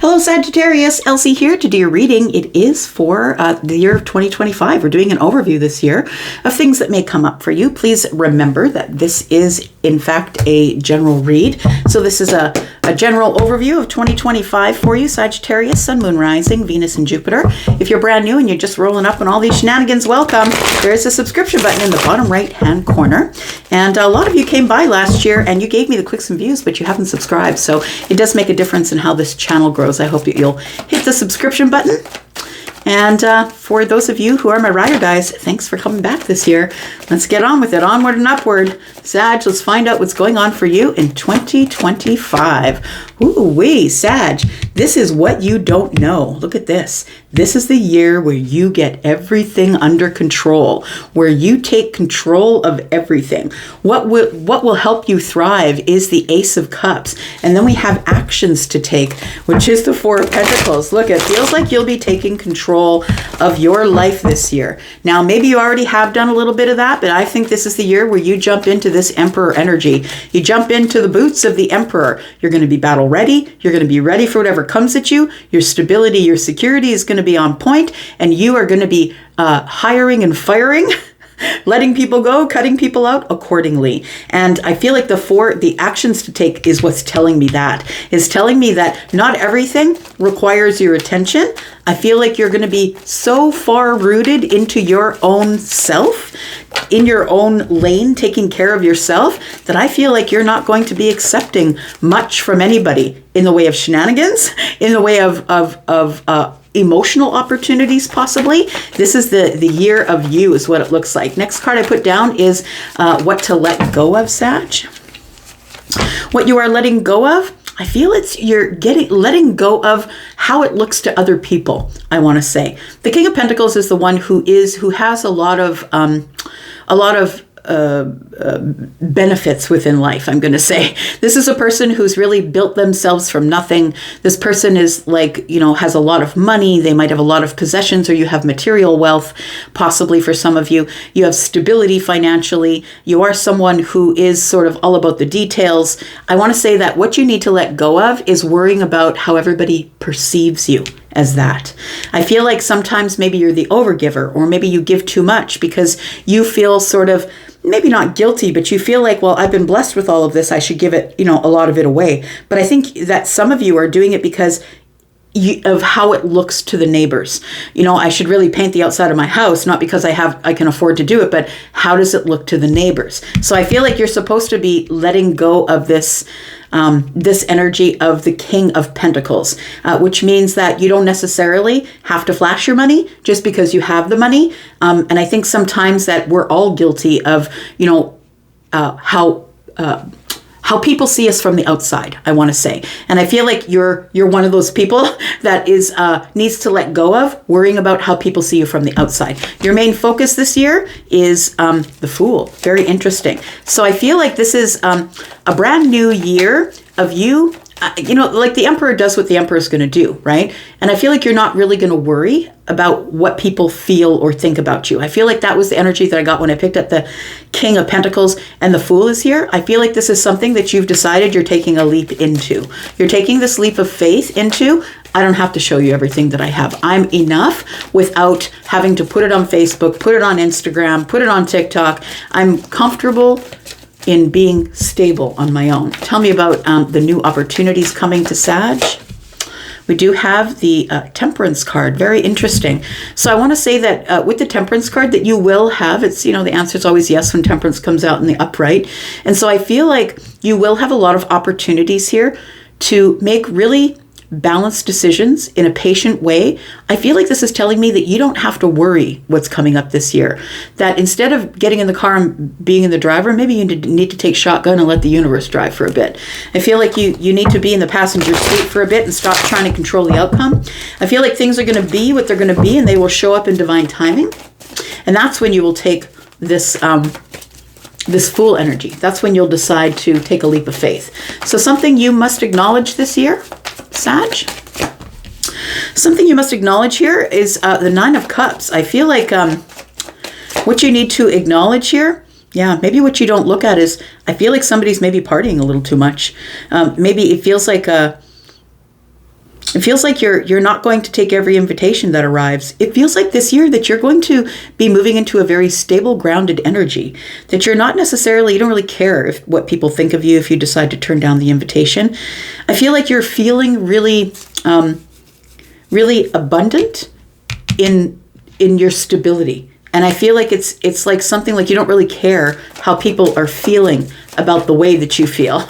Hello Sagittarius, Elsie here to do your reading. It is for the year of 2025. We're doing an overview this year of things that may come up for you. Please remember that this is in fact a general read. So this is a general overview of 2025 for you, Sagittarius, Sun, Moon, Rising, Venus, and Jupiter. If you're brand new and you're just rolling up on all these shenanigans, welcome. There is a subscription button in the bottom right-hand corner. And a lot of you came by last year and you gave me the clicks and views, but you haven't subscribed. So it does make a difference in how this channel grows. I hope that you'll hit the subscription button. And for those of you who are my ride or dies, thanks for coming back this year. Let's get on with it. Onward and upward. Sag, let's find out what's going on for you in 2025. Ooh-wee, Sag, this is what you don't know. Look at this. This is the year where you get everything under control, where you take control of everything. What will help you thrive is the Ace of Cups. And then we have actions to take, which is the Four of Pentacles. Look, it feels like you'll be taking control of your life this year. Now, maybe you already have done a little bit of that, but I think this is the year where you jump into this Emperor energy. You jump into the boots of the Emperor. You're going to be battle ready. You're going to be ready for whatever comes at you. Your stability, your security is going to be on point, and you are going to be hiring and firing, letting people go, cutting people out accordingly. And I feel like the actions to take is what's telling me that. Is telling me that not everything requires your attention. I feel like you're going to be so far rooted into your own self, in your own lane, taking care of yourself, that I feel like you're not going to be accepting much from anybody in the way of shenanigans, in the way of emotional opportunities, possibly. This is the year of you is what it looks like. Next card I put down is what to let go of, Sag. What you are letting go of, I feel you're letting go of how it looks to other people, I want to say. The King of Pentacles is the one who has a lot of benefits within life, I'm going to say. This is a person who's really built themselves from nothing. This person is has a lot of money. They might have a lot of possessions, or you have material wealth, possibly for some of you. You have stability financially. You are someone who is sort of all about the details. I want to say that what you need to let go of is worrying about how everybody perceives you as that. I feel like sometimes maybe you're the overgiver, or maybe you give too much because you feel sort of maybe not guilty, but you feel like, well, I've been blessed with all of this. I should give it, a lot of it away. But I think that some of you are doing it because of how it looks to the neighbors. I should really paint the outside of my house, not because I can afford to do it, but how does it look to the neighbors? So I feel like you're supposed to be letting go of this energy of the King of Pentacles, which means that you don't necessarily have to flash your money just because you have the money. And I think sometimes that we're all guilty of, how people see us from the outside, I want to say. And I feel like you're one of those people that needs to let go of worrying about how people see you from the outside. Your main focus this year is the Fool. Very interesting. So I feel like this is a brand new year of you. Like the Emperor does what the Emperor is going to do, right? And I feel like you're not really going to worry about what people feel or think about you. I feel like that was the energy that I got when I picked up the King of Pentacles, and the Fool is here. I feel like this is something that you've decided you're taking a leap into. You're taking this leap of faith into, I don't have to show you everything that I have. I'm enough without having to put it on Facebook, put it on Instagram, put it on TikTok. I'm comfortable in being stable on my own. Tell me about the new opportunities coming to Sag. We do have the Temperance card. Very interesting. So I want to say that with the Temperance card that you will have, it's, the answer is always yes when Temperance comes out in the upright. And so I feel like you will have a lot of opportunities here to make really balanced decisions in a patient way. I feel like this is telling me that you don't have to worry what's coming up this year. That instead of getting in the car and being in the driver, maybe you need to take shotgun and let the universe drive for a bit. I feel like you need to be in the passenger seat for a bit and stop trying to control the outcome. I feel like things are going to be what they're going to be, and they will show up in divine timing. And that's when you will take this Fool energy. That's when you'll decide to take a leap of faith. So something you must acknowledge this year, Sag. Something you must acknowledge here is the Nine of Cups. I feel like what you need to acknowledge here, maybe what you don't look at is, I feel like somebody's maybe partying a little too much. Maybe it feels like It feels like you're not going to take every invitation that arrives. It feels like this year that you're going to be moving into a very stable, grounded energy, that you're not necessarily, you don't really care what people think of you if you decide to turn down the invitation. I feel like you're feeling really, really abundant in your stability. And I feel like it's like something like you don't really care how people are feeling about the way that you feel.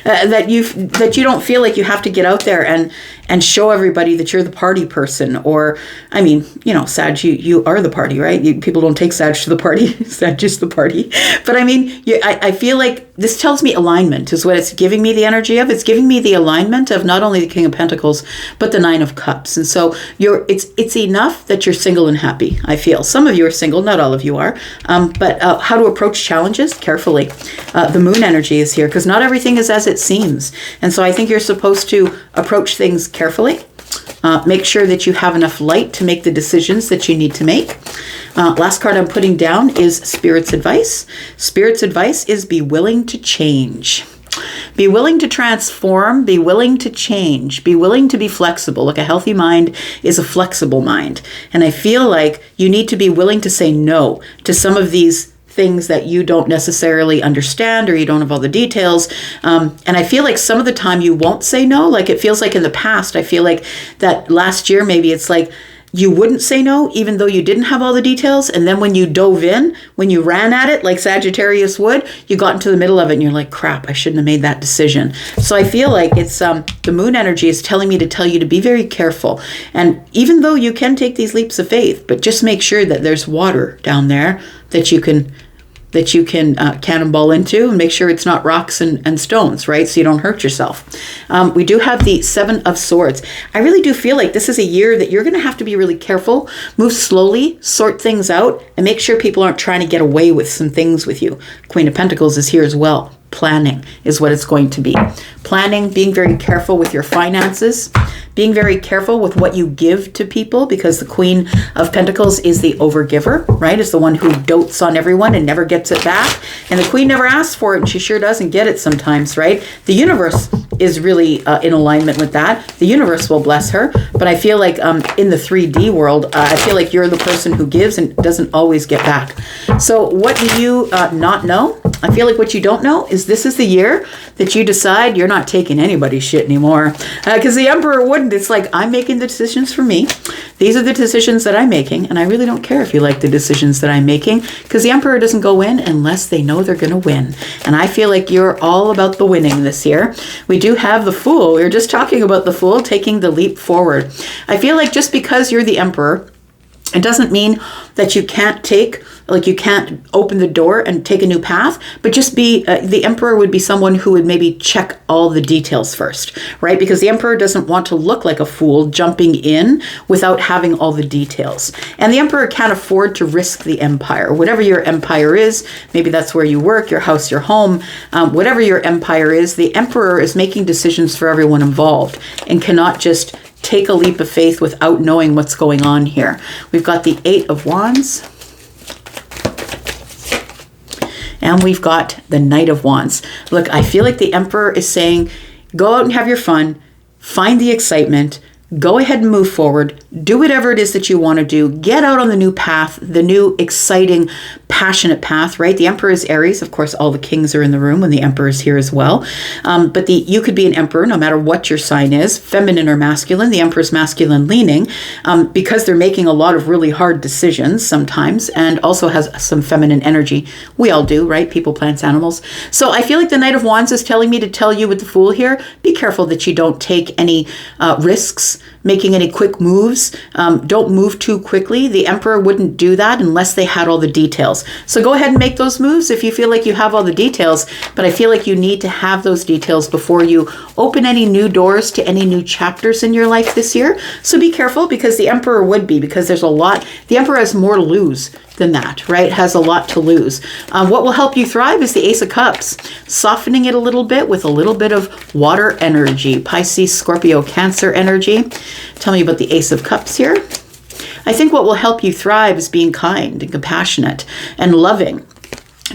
That you don't feel like you have to get out there and show everybody that you're the party person, or, I mean, Sag, you are the party, right? People don't take Sag to the party. Sag is the party. But I mean, I feel like this tells me alignment is what it's giving me the energy of. It's giving me the alignment of not only the King of Pentacles, but the Nine of Cups. And so it's enough that you're single and happy, I feel. Some of you are single, not all of you are. But how to approach challenges carefully. The moon energy is here because not everything is as it seems. And so I think you're supposed to approach things carefully. Make sure that you have enough light to make the decisions that you need to make. Last card I'm putting down is Spirit's advice. Spirit's advice is be willing to change. Be willing to transform, be willing to change, be willing to be flexible. Look, a healthy mind is a flexible mind. And I feel like you need to be willing to say no to some of these things that you don't necessarily understand or you don't have all the details. And I feel like some of the time you won't say no. Like it feels like in the past, I feel like that last year, maybe it's like you wouldn't say no, even though you didn't have all the details. And then when you dove in, when you ran at it like Sagittarius would, you got into the middle of it and you're like, crap, I shouldn't have made that decision. So I feel like it's the moon energy is telling me to tell you to be very careful. And even though you can take these leaps of faith, but just make sure that there's water down there that you can cannonball into, and make sure it's not rocks and stones, right? So you don't hurt yourself. We do have the Seven of Swords. I really do feel like this is a year that you're going to have to be really careful, move slowly, sort things out, and make sure people aren't trying to get away with some things with you. Queen of Pentacles is here as well. Planning is what it's going to be. Planning, being very careful with your finances, being very careful with what you give to people, because the Queen of Pentacles is the overgiver, right? Is the one who dotes on everyone and never gets it back. And the Queen never asks for it, and she sure doesn't get it sometimes, right? The universe is really in alignment with that. The universe will bless her. But I feel like in the 3D world, I feel like you're the person who gives and doesn't always get back. So what do you not know? I feel like what you don't know is this is the year that you decide you're not taking anybody's shit anymore. Because the Emperor wouldn't. It's like, I'm making the decisions for me. These are the decisions that I'm making. And I really don't care if you like the decisions that I'm making. Because the Emperor doesn't go in unless they know they're going to win. And I feel like you're all about the winning this year. We do have the Fool. We were just talking about the Fool taking the leap forward. I feel like just because you're the Emperor, it doesn't mean that you can't you can't open the door and take a new path, but just be, the Emperor would be someone who would maybe check all the details first, right? Because the Emperor doesn't want to look like a fool jumping in without having all the details. And the Emperor can't afford to risk the empire. Whatever your empire is, maybe that's where you work, your house, your home, whatever your empire is, the Emperor is making decisions for everyone involved and cannot just take a leap of faith without knowing what's going on here. We've got the Eight of Wands. And we've got the Knight of Wands. Look, I feel like the Emperor is saying, go out and have your fun, find the excitement, go ahead and move forward, do whatever it is that you want to do, get out on the new path, the new exciting, passionate path, right? The Emperor is Aries. Of course, all the kings are in the room when the Emperor is here as well. But you could be an Emperor no matter what your sign is, feminine or masculine. The Emperor's masculine leaning because they're making a lot of really hard decisions sometimes, and also has some feminine energy. We all do, right? People, plants, animals. So I feel like the Knight of Wands is telling me to tell you with the Fool here, be careful that you don't take any risks, making any quick moves. Don't move too quickly. The Emperor wouldn't do that unless they had all the details. So go ahead and make those moves if you feel like you have all the details, but I feel like you need to have those details before you open any new doors to any new chapters in your life this year. So be careful, because the Emperor would be, because there's a lot. The Emperor has more to lose than that, right? Has a lot to lose. What will help you thrive is the Ace of Cups, softening it a little bit with a little bit of water energy, Pisces, Scorpio, Cancer energy. Tell me about the Ace of Cups here. I think what will help you thrive is being kind and compassionate and loving.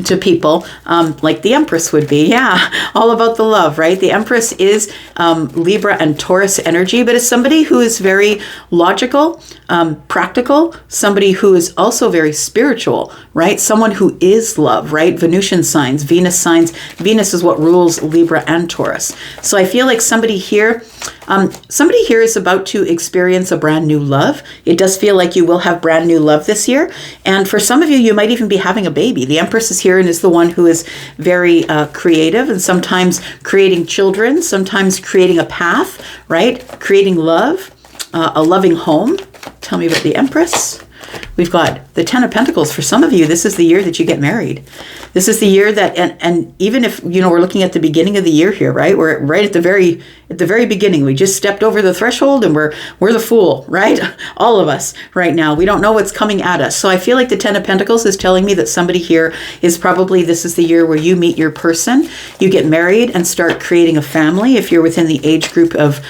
to people, like the Empress would be. Yeah, all about the love, right? The Empress is Libra and Taurus energy, but is somebody who is very logical, practical, somebody who is also very spiritual, right? Someone who is love, right? Venusian signs, Venus signs. Venus is what rules Libra and Taurus. So I feel like somebody here is about to experience a brand new love. It does feel like you will have brand new love this year. And for some of you, you might even be having a baby. The Empress is here and is the one who is very creative, and sometimes creating children, sometimes creating a path, right? Creating love, a loving home. Tell me about the Empress. We've got the Ten of Pentacles. For some of you, this is the year that you get married. This is the year that, and even if, we're looking at the beginning of the year here, right? We're right at the very beginning. We just stepped over the threshold and we're the fool, right? All of us right now. We don't know what's coming at us. So I feel like the Ten of Pentacles is telling me that somebody here is probably, this is the year where you meet your person, you get married and start creating a family if you're within the age group of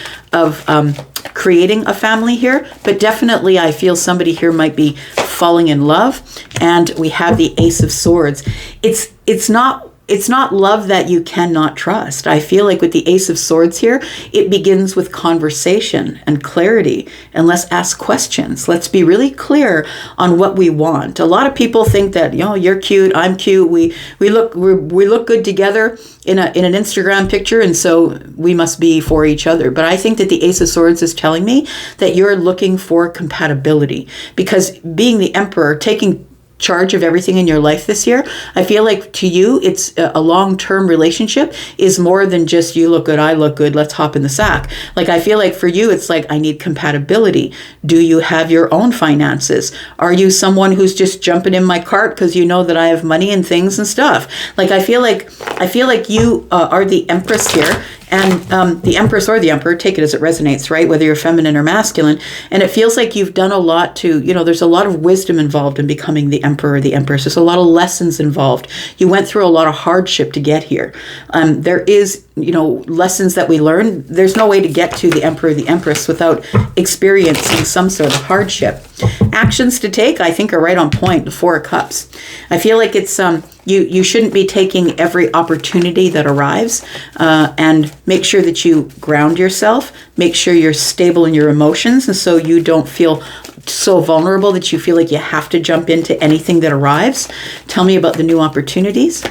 creating a family here. But definitely I feel somebody here might be falling in love. And we have the Ace of Swords. It's not love that you cannot trust. I feel like with the Ace of Swords here, it begins with conversation and clarity. And let's ask questions. Let's be really clear on what we want. A lot of people think that, you're cute, I'm cute, we look good together in an Instagram picture, and so we must be for each other. But I think that the Ace of Swords is telling me that you're looking for compatibility, because being the Emperor, taking charge of everything in your life this year, I feel like to you, it's a long-term relationship is more than just you look good, I look good, let's hop in the sack. Like, I feel like for you, it's like, I need compatibility. Do you have your own finances? Are you someone who's just jumping in my cart because you know that I have money and things and stuff? Like, I feel like you are the Empress here. And the Empress or the Emperor, take it as it resonates, right? Whether you're feminine or masculine. And it feels like you've done a lot to, there's a lot of wisdom involved in becoming the Emperor or the Empress. There's a lot of lessons involved. You went through a lot of hardship to get here. There is, lessons that we learn. There's no way to get to the Emperor or the Empress without experiencing some sort of hardship. Actions to take, I think, are right on point. The Four of Cups. I feel like it's you shouldn't be taking every opportunity that arrives, and make sure that you ground yourself. Make sure you're stable in your emotions, and so you don't feel so vulnerable that you feel like you have to jump into anything that arrives. Tell me about the new opportunities.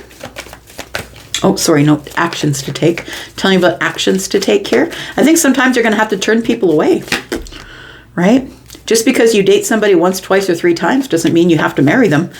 Oh, sorry, no, actions to take. Tell me about actions to take here. I think sometimes you're going to have to turn people away, right? Just because you date somebody once, twice, or three times doesn't mean you have to marry them.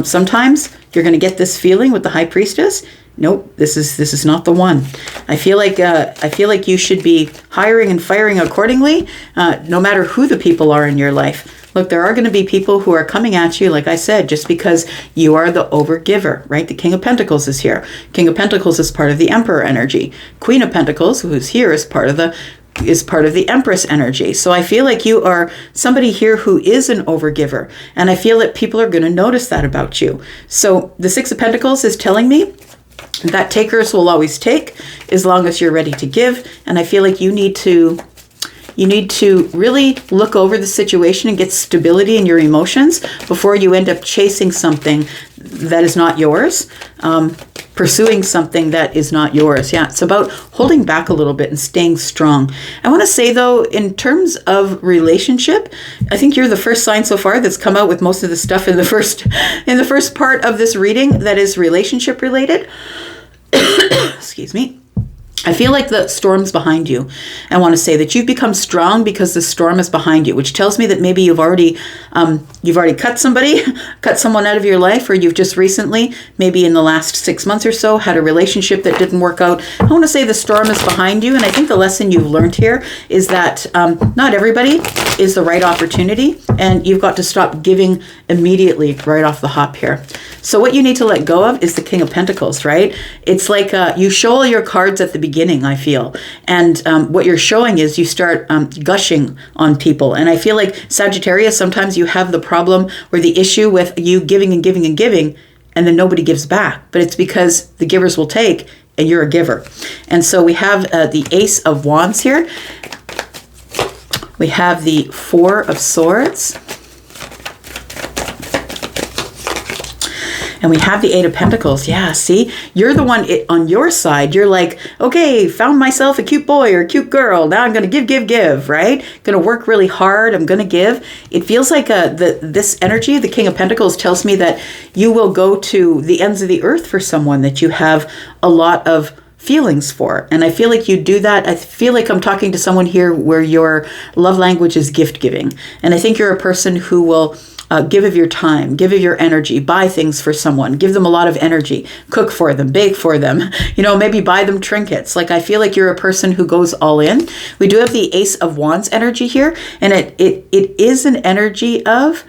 Sometimes you're going to get this feeling with the High Priestess. Nope, this is not the one. I feel like you should be hiring and firing accordingly, no matter who the people are in your life. Look, there are going to be people who are coming at you, like I said, just because you are the overgiver, right? The King of Pentacles is here. King of Pentacles is part of the Emperor energy. Queen of Pentacles, who's here, is part of the Empress energy. So I feel like you are somebody here who is an overgiver. And I feel that people are going to notice that about you. So the Six of Pentacles is telling me that takers will always take as long as you're ready to give. And I feel like you need to really look over the situation and get stability in your emotions before you end up chasing something that is not yours, pursuing something that is not yours. Yeah, it's about holding back a little bit and staying strong. I want to say, though, in terms of relationship, I think you're the first sign so far that's come out with most of the stuff in the first part of this reading that is relationship related. Excuse me. I feel like the storm's behind you. I want to say that you've become strong because the storm is behind you, which tells me that maybe you've already cut someone out of your life, or you've just recently, maybe in the last 6 months or so, had a relationship that didn't work out. I want to say the storm is behind you, and I think the lesson you've learned here is that not everybody is the right opportunity, and you've got to stop giving immediately right off the hop here. So what you need to let go of is the King of Pentacles, right? It's like you show all your cards at the beginning, I feel. And what you're showing is you start gushing on people. And I feel like Sagittarius, sometimes you have the problem or the issue with you giving and giving and giving, and then nobody gives back. But it's because the givers will take, and you're a giver. And so we have the Ace of Wands here. We have the Four of Swords. And we have the Eight of Pentacles. Yeah, see, you're the one on your side. You're like, okay, found myself a cute boy or a cute girl. Now I'm going to give, right? Going to work really hard. I'm going to give. It feels like this energy, the King of Pentacles, tells me that you will go to the ends of the earth for someone that you have a lot of feelings for. And I feel like you do that. I feel like I'm talking to someone here where your love language is gift giving. And I think you're a person who will give of your time, give of your energy, buy things for someone, give them a lot of energy, cook for them, bake for them, maybe buy them trinkets. Like, I feel like you're a person who goes all in. We do have the Ace of Wands energy here, and it is an energy of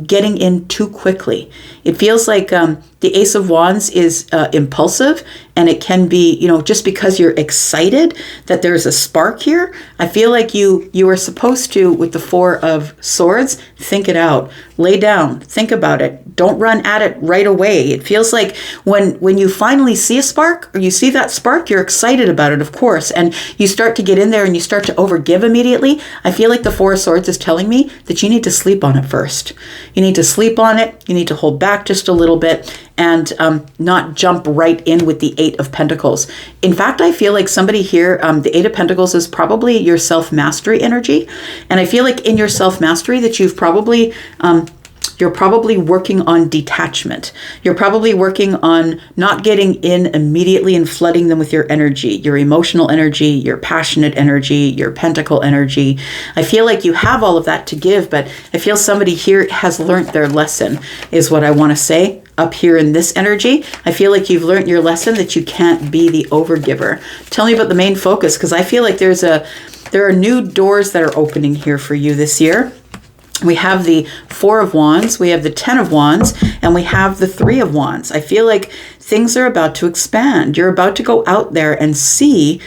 getting in too quickly. It feels like the Ace of Wands is impulsive, and it can be, just because you're excited that there's a spark here. I feel like you are supposed to, with the Four of Swords, think it out, lay down, think about it. Don't run at it right away. It feels like when you finally see a spark, or you see that spark, you're excited about it, of course, and you start to get in there and you start to overgive immediately. I feel like the Four of Swords is telling me that you need to sleep on it first. You need to sleep on it. You need to hold back just a little bit and not jump right in with the Eight of Pentacles. In fact, I feel like somebody here, the Eight of Pentacles is probably your self-mastery energy. And I feel like in your self-mastery that you're probably working on detachment. You're probably working on not getting in immediately and flooding them with your energy, your emotional energy, your passionate energy, your pentacle energy. I feel like you have all of that to give, but I feel somebody here has learned their lesson, is what I want to say. Up here in this energy, I feel like you've learned your lesson that you can't be the overgiver. Tell me about the main focus, because I feel like there are new doors that are opening here for you this year. We have the Four of Wands, we have the Ten of Wands, and we have the Three of Wands. I feel like things are about to expand. You're about to go out there and see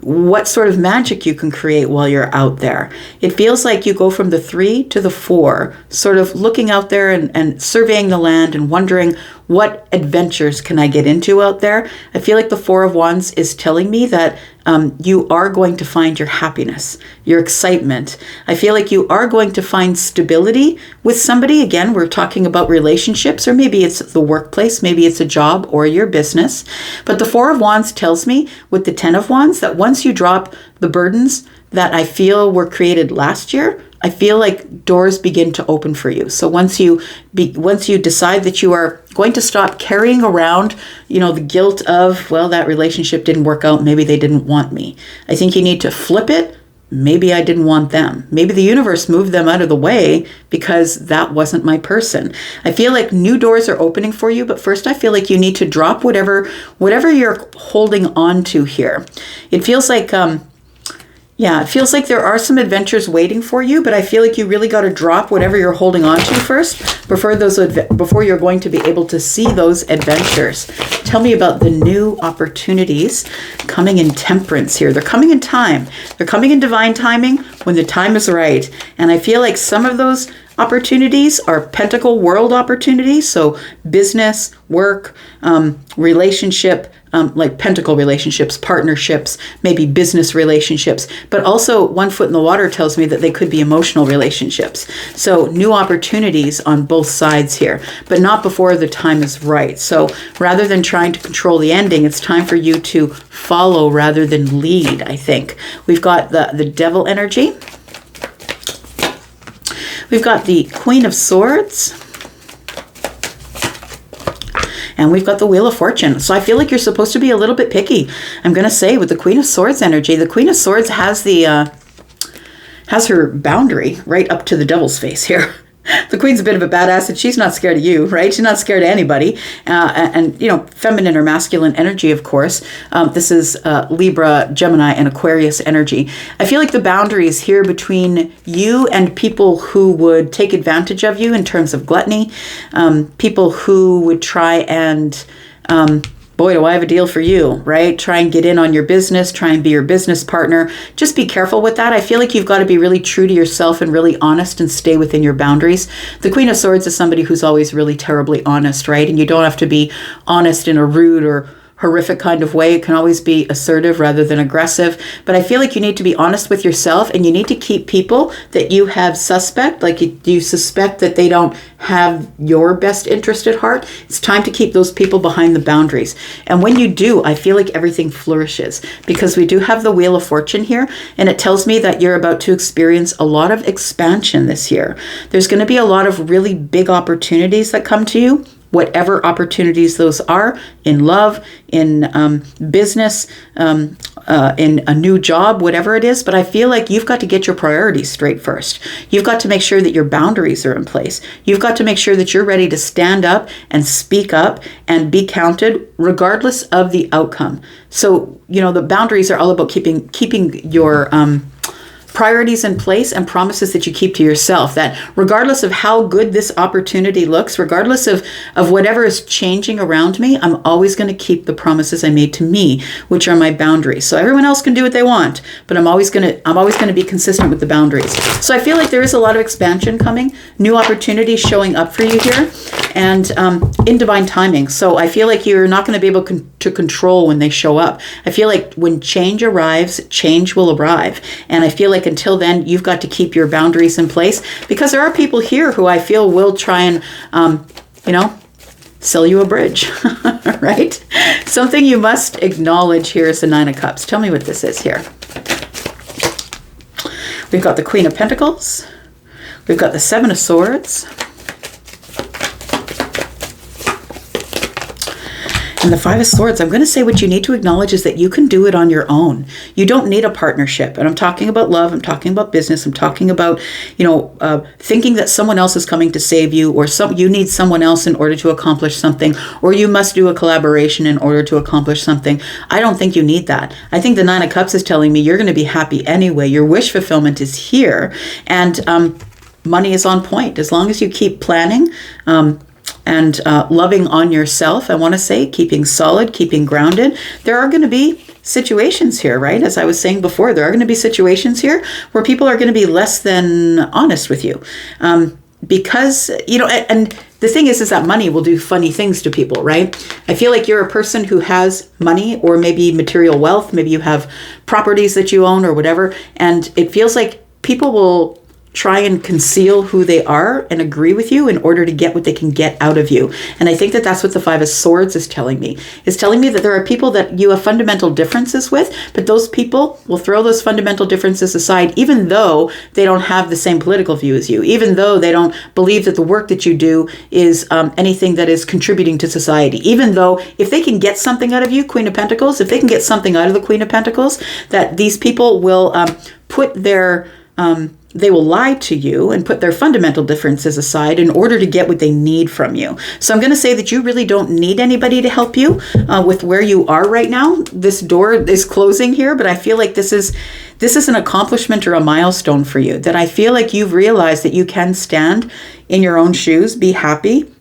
what sort of magic you can create while you're out there. It feels like you go from the 3 to the 4, sort of looking out there and surveying the land and wondering, what adventures can I get into out there? I feel like the Four of Wands is telling me that you are going to find your happiness, your excitement. I feel like you are going to find stability with somebody. Again, we're talking about relationships, or maybe it's the workplace, maybe it's a job or your business. But the Four of Wands tells me with the Ten of Wands that once you drop the burdens that I feel were created last year, I feel like doors begin to open for you. So once you decide that you are going to stop carrying around, the guilt of, well, that relationship didn't work out, maybe they didn't want me. I think you need to flip it. Maybe I didn't want them. Maybe the universe moved them out of the way because that wasn't my person. I feel like new doors are opening for you, but first I feel like you need to drop whatever you're holding on to here. It feels like it feels like there are some adventures waiting for you, but I feel like you really got to drop whatever you're holding on to first before you're going to be able to see those adventures. Tell me about the new opportunities coming in Temperance here. They're coming in time. They're coming in divine timing when the time is right. And I feel like some of those opportunities are Pentacle world opportunities. So business, work, relationship, like Pentacle relationships, partnerships, maybe business relationships, but also One Foot in the Water tells me that they could be emotional relationships. So new opportunities on both sides here, but not before the time is right. So rather than trying to control the ending, it's time for you to follow rather than lead, I think. We've got the Devil energy. We've got the Queen of Swords. And we've got the Wheel of Fortune. So I feel like you're supposed to be a little bit picky. I'm going to say with the Queen of Swords energy, the Queen of Swords has her boundary right up to the Devil's face here. The Queen's a bit of a badass, and she's not scared of you, right? She's not scared of anybody. And feminine or masculine energy, of course. This is Libra, Gemini, and Aquarius energy. I feel like the boundaries here between you and people who would take advantage of you in terms of gluttony, people who would try and boy, do I have a deal for you, right? Try and get in on your business, try and be your business partner. Just be careful with that. I feel like you've got to be really true to yourself and really honest and stay within your boundaries. The Queen of Swords is somebody who's always really terribly honest, right? And you don't have to be honest in a rude or horrific kind of way. It can always be assertive rather than aggressive. But I feel like you need to be honest with yourself, and you need to keep people that you have suspect, like you suspect that they don't have your best interest at heart. It's time to keep those people behind the boundaries. And when you do, I feel like everything flourishes, because we do have the Wheel of Fortune here, and it tells me that you're about to experience a lot of expansion this year. There's going to be a lot of really big opportunities that come to you, whatever opportunities those are, in love, in business, in a new job, whatever it is. But I feel like you've got to get your priorities straight first. You've got to make sure that your boundaries are in place. You've got to make sure that you're ready to stand up and speak up and be counted regardless of the outcome. So, the boundaries are all about keeping your priorities in place and promises that you keep to yourself, that regardless of how good this opportunity looks, regardless of whatever is changing around me, I'm always going to keep the promises I made to me, which are my boundaries. So everyone else can do what they want, but I'm always going to be consistent with the boundaries. So I feel like there is a lot of expansion coming, new opportunities showing up for you here, and in divine timing. So I feel like you're not going to be able to control when they show up. I feel like when change arrives, change will arrive. And I feel like until then, you've got to keep your boundaries in place, because there are people here who I feel will try and, sell you a bridge, right? Something you must acknowledge here is the Nine of Cups. Tell me what this is here. We've got the Queen of Pentacles. We've got the Seven of Swords. And the Five of Swords. I'm going to say what you need to acknowledge is that you can do it on your own. You don't need a partnership. And I'm talking about love. I'm talking about business. I'm talking about, thinking that someone else is coming to save you, or you need someone else in order to accomplish something, or you must do a collaboration in order to accomplish something. I don't think you need that. I think the Nine of Cups is telling me you're going to be happy anyway. Your wish fulfillment is here, and money is on point. As long as you keep planning, and loving on yourself, I want to say, keeping solid, keeping grounded. There are going to be situations here, right? As I was saying before, there are going to be situations here where people are going to be less than honest with you. Because, and the thing is that money will do funny things to people, right? I feel like you're a person who has money, or maybe material wealth. Maybe you have properties that you own or whatever. And it feels like people will try and conceal who they are and agree with you in order to get what they can get out of you. And I think that that's what the Five of Swords is telling me. It's telling me that there are people that you have fundamental differences with, but those people will throw those fundamental differences aside, even though they don't have the same political view as you, even though they don't believe that the work that you do is anything that is contributing to society, even though if they can get something out of you, Queen of Pentacles, if they can get something out of the Queen of Pentacles, that these people will they will lie to you and put their fundamental differences aside in order to get what they need from you. So I'm going to say that you really don't need anybody to help you with where you are right now. This door is closing here, but I feel like this is an accomplishment or a milestone for you, that I feel like you've realized that you can stand in your own shoes, be happy,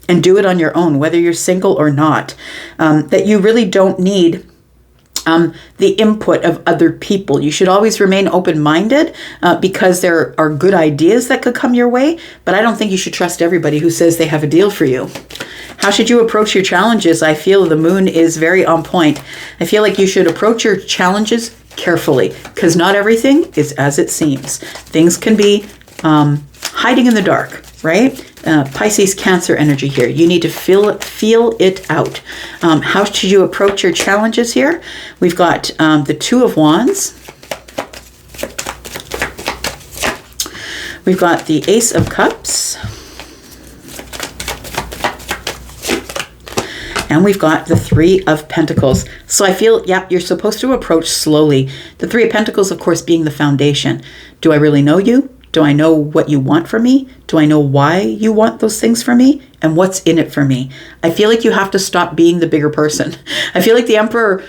and do it on your own, whether you're single or not. That you really don't need the input of other people. You should always remain open-minded because there are good ideas that could come your way, but I don't think you should trust everybody who says they have a deal for you. How should you approach your challenges? I feel the moon is very on point. I feel like you should approach your challenges carefully, because not everything is as it seems. Things can be hiding in the dark, right? Pisces, Cancer energy here. You need to feel it out. How should you approach your challenges here? We've got the Two of Wands. We've got the Ace of Cups. And we've got the Three of Pentacles. So I feel, you're supposed to approach slowly. The Three of Pentacles, of course, being the foundation. Do I really know you? Do I know what you want from me? Do I know why you want those things from me? And what's in it for me? I feel like you have to stop being the bigger person. I feel like the emperor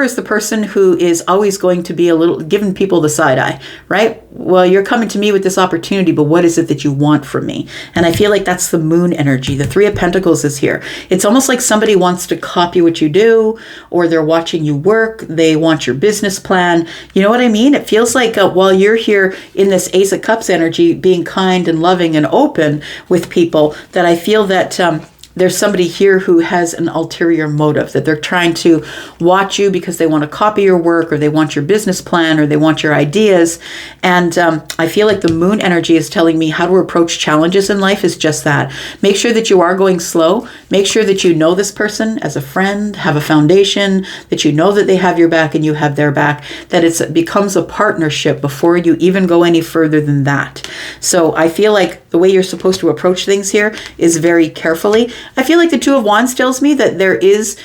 is the person who is always going to be giving people the side eye, right? Well, you're coming to me with this opportunity, but what is it that you want from me? And I feel like that's the moon energy. The Three of Pentacles is here. It's almost like somebody wants to copy what you do, or they're watching you work. They want your business plan. You know what I mean? It feels like while you're here in this Ace of Cups energy, being kind and loving and open with people, that I feel that there's somebody here who has an ulterior motive, that they're trying to watch you because they want to copy your work, or they want your business plan, or they want your ideas. And I feel like the moon energy is telling me how to approach challenges in life is just that. Make sure that you are going slow. Make sure that you know this person as a friend, have a foundation, that you know that they have your back and you have their back, that it becomes a partnership before you even go any further than that. So I feel like the way you're supposed to approach things here is very carefully. I feel like the Two of Wands tells me that there is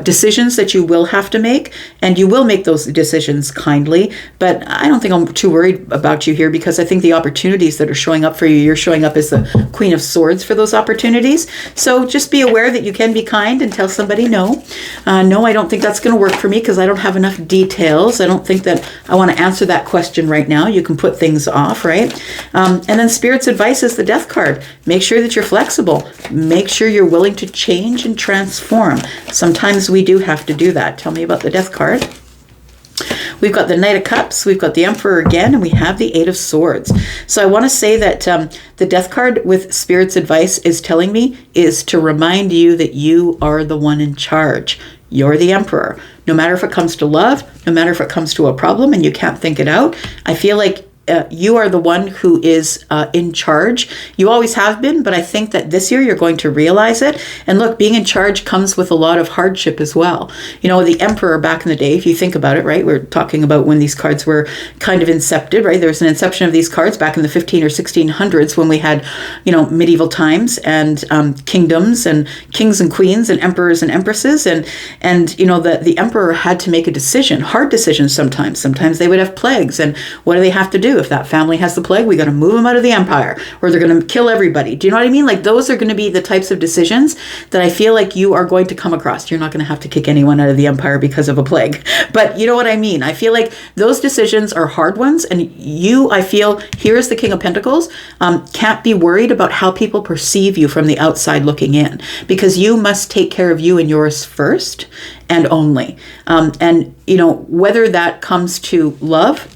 decisions that you will have to make, and you will make those decisions kindly. But I don't think I'm too worried about you here, because I think the opportunities that are showing up for you, you're showing up as the Queen of Swords for those opportunities. So just be aware that you can be kind and tell somebody no. No, I don't think that's going to work for me because I don't have enough details. I don't think that I want to answer that question right now. You can put things off, right? And then Spirit's advice is the Death card. Make sure that you're flexible. Make sure you're willing to change and transform. Sometimes we do have to do that. Tell me about the Death card. We've got the Knight of Cups, we've got the Emperor again, and we have the Eight of Swords. So I want to say that the Death card with Spirit's advice is telling me is to remind you that you are the one in charge. You're the Emperor. No matter if it comes to love, no matter if it comes to a problem and you can't think it out, I feel like you are the one who is in charge. You always have been, but I think that this year you're going to realize it. And look, being in charge comes with a lot of hardship as well. You know, the Emperor back in the day, if you think about it, right? We're talking about when these cards were kind of incepted, right? There was an inception of these cards back in the 15 or 1600s when we had, you know, medieval times and kingdoms and kings and queens and emperors and empresses. And you know, the Emperor had to make a decision, hard decisions sometimes. Sometimes they would have plagues. And what do they have to do? If that family has the plague, we got to move them out of the empire, or they're going to kill everybody. Do you know what I mean? Like, those are going to be the types of decisions that I feel like you are going to come across. You're not going to have to kick anyone out of the empire because of a plague, but you know what I mean? I feel like those decisions are hard ones, and you, I feel, here is the King of Pentacles, can't be worried about how people perceive you from the outside looking in, because you must take care of you and yours first and only. And you know, whether that comes to love,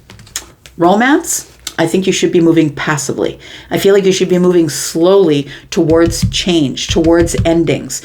romance, I think you should be moving passively. I feel like you should be moving slowly towards change, towards endings.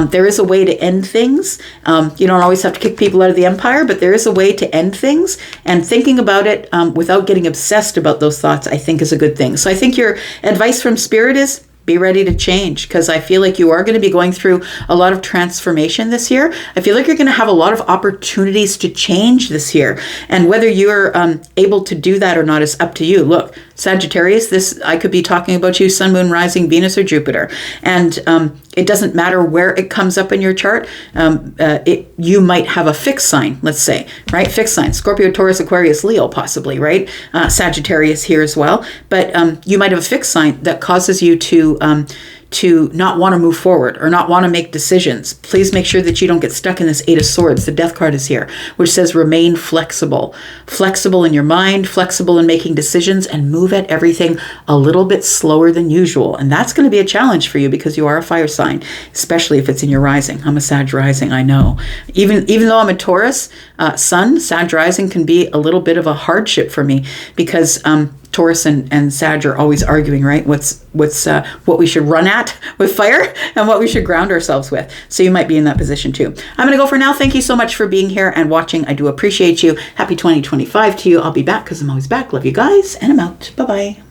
There is a way to end things. You don't always have to kick people out of the empire, but there is a way to end things. And thinking about it without getting obsessed about those thoughts, I think is a good thing. So I think your advice from Spirit is be ready to change, because I feel like you are going to be going through a lot of transformation this year. I feel like you're going to have a lot of opportunities to change this year. And whether you're able to do that or not is up to you. Look, Sagittarius, this, I could be talking about you, Sun, Moon, Rising, Venus, or Jupiter. And it doesn't matter where it comes up in your chart. You might have a fixed sign, let's say, right? Fixed sign, Scorpio, Taurus, Aquarius, Leo, possibly, right? Sagittarius here as well. But you might have a fixed sign that causes you to not want to move forward or not want to make decisions. Please make sure that you don't get stuck in this Eight of Swords. The Death card is here, which says remain flexible. Flexible in your mind, flexible in making decisions, and move at everything a little bit slower than usual. And that's going to be a challenge for you because you are a fire sign, especially if it's in your rising. I'm a Sag rising, I know. Even though I'm a Taurus sun, Sag rising can be a little bit of a hardship for me because Taurus and Sag are always arguing, right? What's what we should run at with fire and what we should ground ourselves with. So you might be in that position too. I'm going to go for now. Thank you so much for being here and watching. I do appreciate you. Happy 2025 to you. I'll be back because I'm always back. Love you guys, and I'm out. Bye-bye.